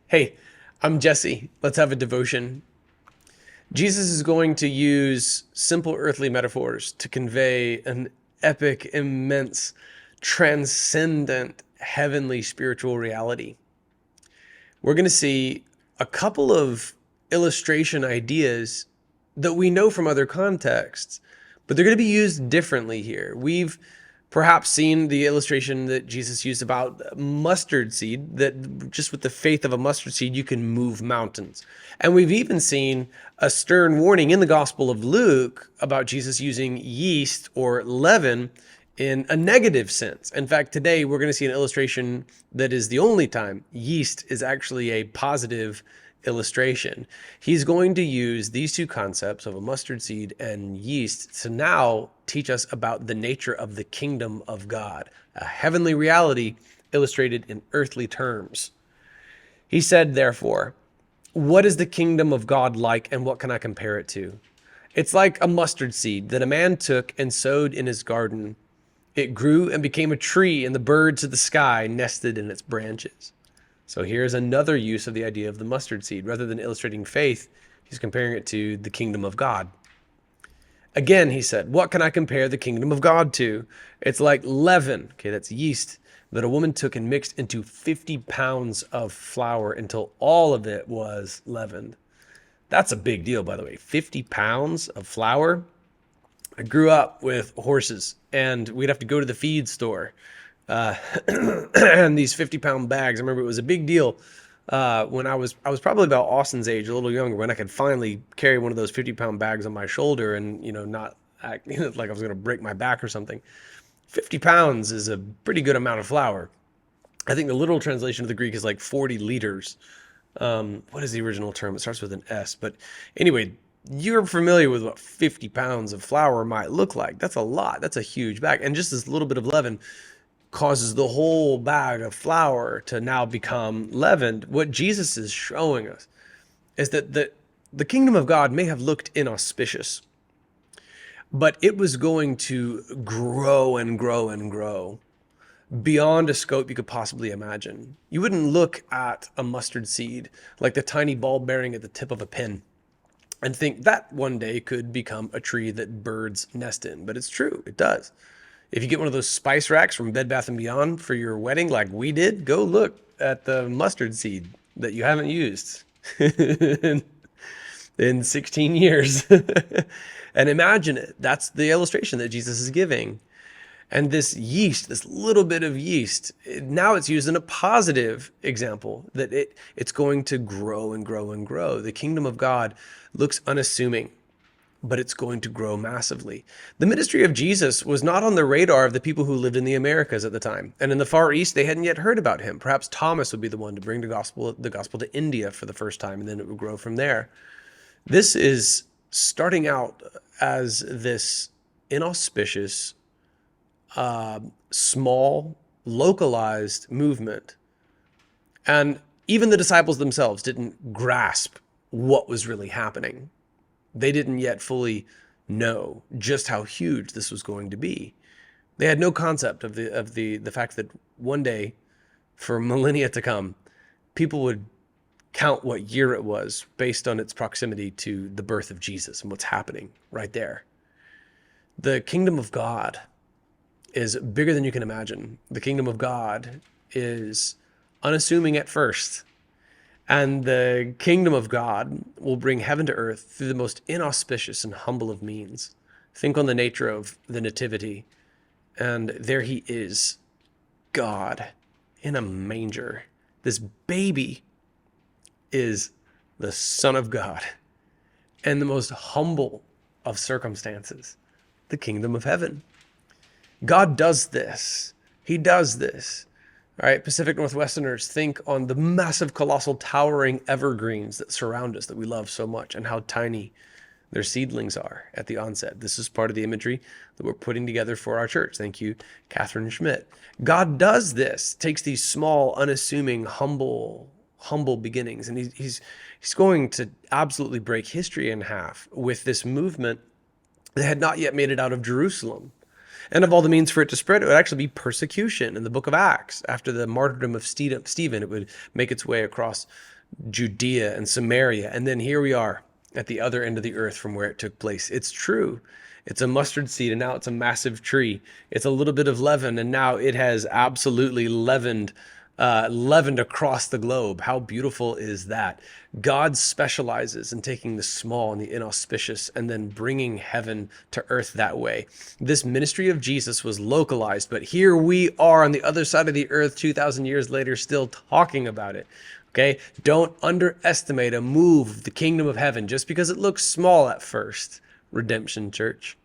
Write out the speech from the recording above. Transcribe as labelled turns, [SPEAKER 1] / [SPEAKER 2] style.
[SPEAKER 1] Hey, I'm Jesse. Let's have a devotion. Jesus is going to use simple earthly metaphors to convey an epic, immense, transcendent, heavenly spiritual reality. We're going to see a couple of illustration ideas that we know from other contexts, but they're going to be used differently here. We've perhaps seen the illustration that Jesus used about mustard seed, that just with the faith of a mustard seed, you can move mountains. And we've even seen a stern warning in the Gospel of Luke about Jesus using yeast or leaven in a negative sense. In fact, today we're going to see an illustration that is the only time yeast is actually a positive illustration. He's going to use these two concepts of a mustard seed and yeast to now teach us about the nature of the kingdom of God, a heavenly reality illustrated in earthly terms. He said, therefore, what is the kingdom of God like, and what can I compare it to? It's like a mustard seed that a man took and sowed in his garden. It grew and became a tree, and the birds of the sky nested in its branches. So here's another use of the idea of the mustard seed. Rather than illustrating faith, he's comparing it to the kingdom of God. Again, he said, what can I compare the kingdom of God to? It's like leaven, okay, that's yeast, that a woman took and mixed into 50 pounds of flour until all of it was leavened. That's a big deal, by the way. 50 pounds of flour. I grew up with horses, and we'd have to go to the feed store. And these 50-pound bags, I remember it was a big deal when I was probably about Austin's age, a little younger, when I could finally carry one of those 50-pound bags on my shoulder and, not act like I was going to break my back or something. 50 pounds is a pretty good amount of flour. I think the literal translation of the Greek is like 40 liters. What is the original term? It starts with an S. But anyway, you're familiar with what 50 pounds of flour might look like. That's a lot. That's a huge bag. And just this little bit of leaven causes the whole bag of flour to now become leavened. What Jesus is showing us is that the kingdom of God may have looked inauspicious, but it was going to grow and grow and grow beyond a scope you could possibly imagine. You wouldn't look at a mustard seed like the tiny ball bearing at the tip of a pin and think that one day could become a tree that birds nest in. But it's true, it does. If you get one of those spice racks from Bed Bath & Beyond for your wedding like we did, go look at the mustard seed that you haven't used in 16 years. And imagine it. That's the illustration that Jesus is giving. And this yeast, this little bit of yeast, now it's used in a positive example, that it's going to grow and grow and grow. The kingdom of God looks unassuming, but it's going to grow massively. The ministry of Jesus was not on the radar of the people who lived in the Americas at the time. And in the Far East, they hadn't yet heard about him. Perhaps Thomas would be the one to bring the gospel to India for the first time, and then it would grow from there. This is starting out as this inauspicious, small, localized movement. And even the disciples themselves didn't grasp what was really happening. They didn't yet fully know just how huge this was going to be. They had no concept of the fact that one day, for millennia to come, people would count what year it was based on its proximity to the birth of Jesus and what's happening right there. The kingdom of God is bigger than you can imagine. The kingdom of God is unassuming at first. And the kingdom of God will bring heaven to earth through the most inauspicious and humble of means. Think on the nature of the nativity. And there he is, God, in a manger. This baby is the Son of God. And the most humble of circumstances, the kingdom of heaven. God does this. He does this. All right, Pacific Northwesterners, think on the massive, colossal, towering evergreens that surround us that we love so much and how tiny their seedlings are at the onset. This is part of the imagery that we're putting together for our church. Thank you, Catherine Schmidt. God does this, takes these small, unassuming, humble beginnings, and he's going to absolutely break history in half with this movement that had not yet made it out of Jerusalem. And of all the means for it to spread, it would actually be persecution. In the book of Acts, after the martyrdom of Stephen, it would make its way across Judea and Samaria. And then here we are at the other end of the earth from where it took place. It's true. It's a mustard seed, and now it's a massive tree. It's a little bit of leaven, and now it has absolutely leavened across the globe. How beautiful is that? God specializes in taking the small and the inauspicious and then bringing heaven to earth that way. This ministry of Jesus was localized, but here we are on the other side of the earth 2,000 years later, still talking about it. Okay? Don't underestimate a move of the kingdom of heaven just because it looks small at first. Redemption Church.